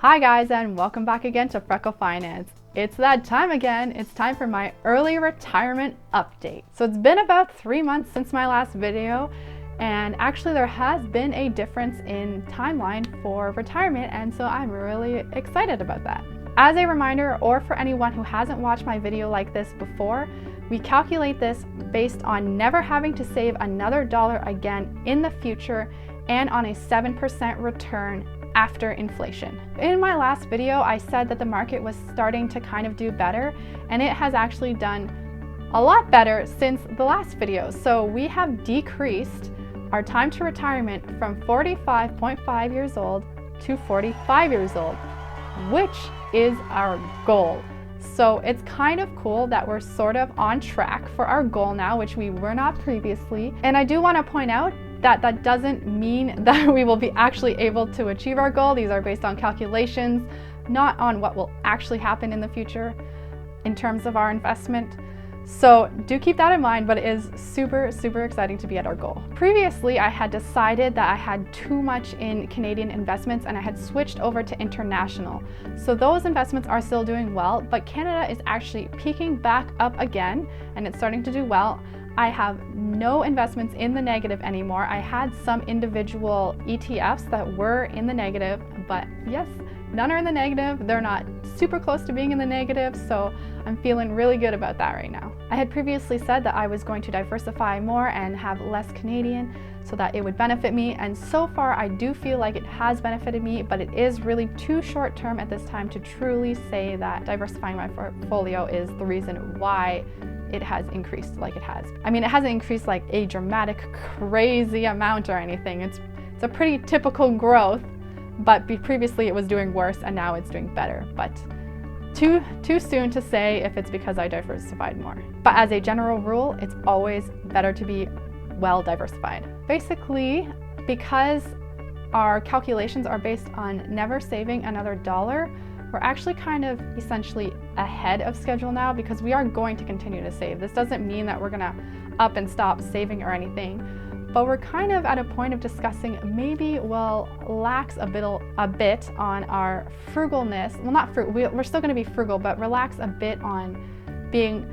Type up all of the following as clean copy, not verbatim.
Hi guys, and welcome back again to Freckle Finance. It's that time again. It's time for my early retirement update. So it's been about 3 months since my last video, and actually there has been a difference in timeline for retirement, and so I'm really excited about that. As a reminder, or for anyone who hasn't watched my video like this before, we calculate this based on never having to save another dollar again in the future and on a 7% return after inflation. In my last video, I said that the market was starting to kind of do better, and it has actually done a lot better since the last video. So we have decreased our time to retirement from 45.5 years old to 45 years old, which is our goal. So it's kind of cool that we're sort of on track for our goal now, which we were not previously. And I do want to point out that that doesn't mean that we will be actually able to achieve our goal. These are based on calculations, not on what will actually happen in the future in terms of our investment. So do keep that in mind, but it is super, super exciting to be at our goal. Previously, I had decided that I had too much in Canadian investments and I had switched over to international. So those investments are still doing well, but Canada is actually peaking back up again and it's starting to do well. I have no investments in the negative anymore. I had some individual ETFs that were in the negative, but yes, none are in the negative. They're not super close to being in the negative, so I'm feeling really good about that right now. I had previously said that I was going to diversify more and have less Canadian so that it would benefit me, and so far I do feel like it has benefited me, but it is really too short term at this time to truly say that diversifying my portfolio is the reason why it has increased like it has. I mean, it hasn't increased like a dramatic, crazy amount or anything. It's a pretty typical growth, but previously it was doing worse and now it's doing better. But too soon to say if it's because I diversified more. But as a general rule, it's always better to be well diversified. Basically, because our calculations are based on never saving another dollar, we're actually kind of essentially ahead of schedule now because we are going to continue to save. This doesn't mean that we're gonna up and stop saving or anything, but we're kind of at a point of discussing maybe we'll relax a bit on our frugalness. Well, not frugal, we're still gonna be frugal, but relax a bit on being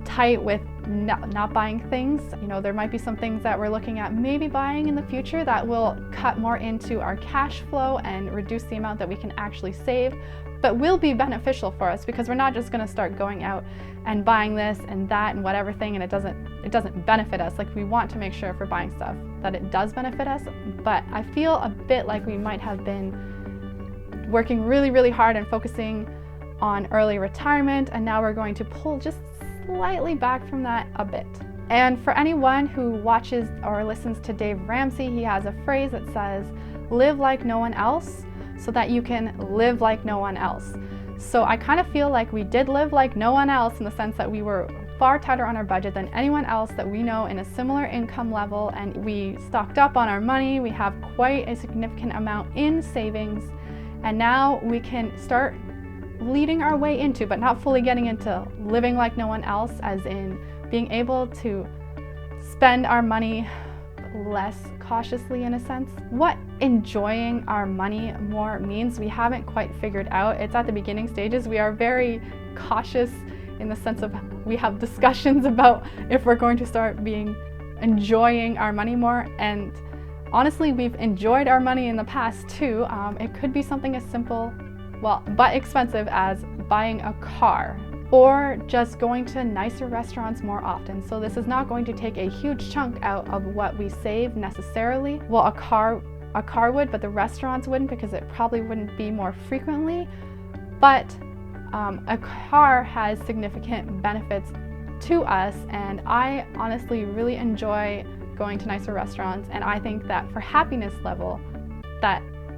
tight with not buying things. You know, there might be some things that we're looking at maybe buying in the future that will cut more into our cash flow and reduce the amount that we can actually save, but will be beneficial for us because we're not just going to start going out and buying this and that and whatever thing and it doesn't benefit us. Like, we want to make sure if we're buying stuff that it does benefit us, but I feel a bit like we might have been working really, really hard and focusing on early retirement, and now we're going to pull just slightly back from that a bit. And for anyone who watches or listens to Dave Ramsey, he has a phrase that says, live like no one else so that you can live like no one else. So I kind of feel like we did live like no one else in the sense that we were far tighter on our budget than anyone else that we know in a similar income level, and we stocked up on our money. We have quite a significant amount in savings, and now we can start leading our way into, but not fully getting into, living like no one else, as in being able to spend our money less cautiously in a sense. What enjoying our money more means, we haven't quite figured out. It's at the beginning stages. We are very cautious in the sense of we have discussions about if we're going to start enjoying our money more, and honestly, we've enjoyed our money in the past too. It could be something as simple, well, but expensive, as buying a car or just going to nicer restaurants more often. So this is not going to take a huge chunk out of what we save necessarily. Well, a car would, but the restaurants wouldn't, because it probably wouldn't be more frequently. But a car has significant benefits to us, and I honestly really enjoy going to nicer restaurants, and I think that for happiness level,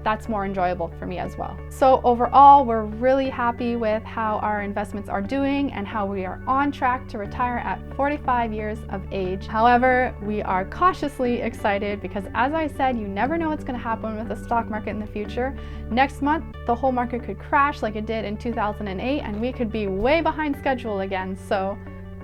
that's more enjoyable for me as well. So overall, we're really happy with how our investments are doing and how we are on track to retire at 45 years of age. However, we are cautiously excited because, as I said, you never know what's going to happen with the stock market in the future. Next month, the whole market could crash like it did in 2008, and we could be way behind schedule again. So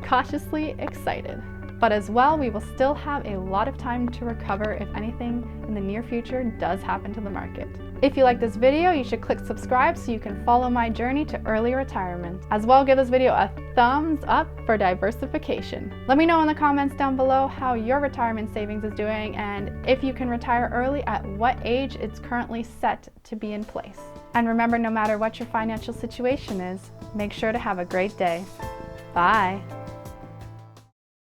cautiously excited. But as well, we will still have a lot of time to recover if anything in the near future does happen to the market. If you like this video, you should click subscribe so you can follow my journey to early retirement. As well, give this video a thumbs up for diversification. Let me know in the comments down below how your retirement savings is doing and if you can retire early, at what age it's currently set to be in place. And remember, no matter what your financial situation is, make sure to have a great day. Bye.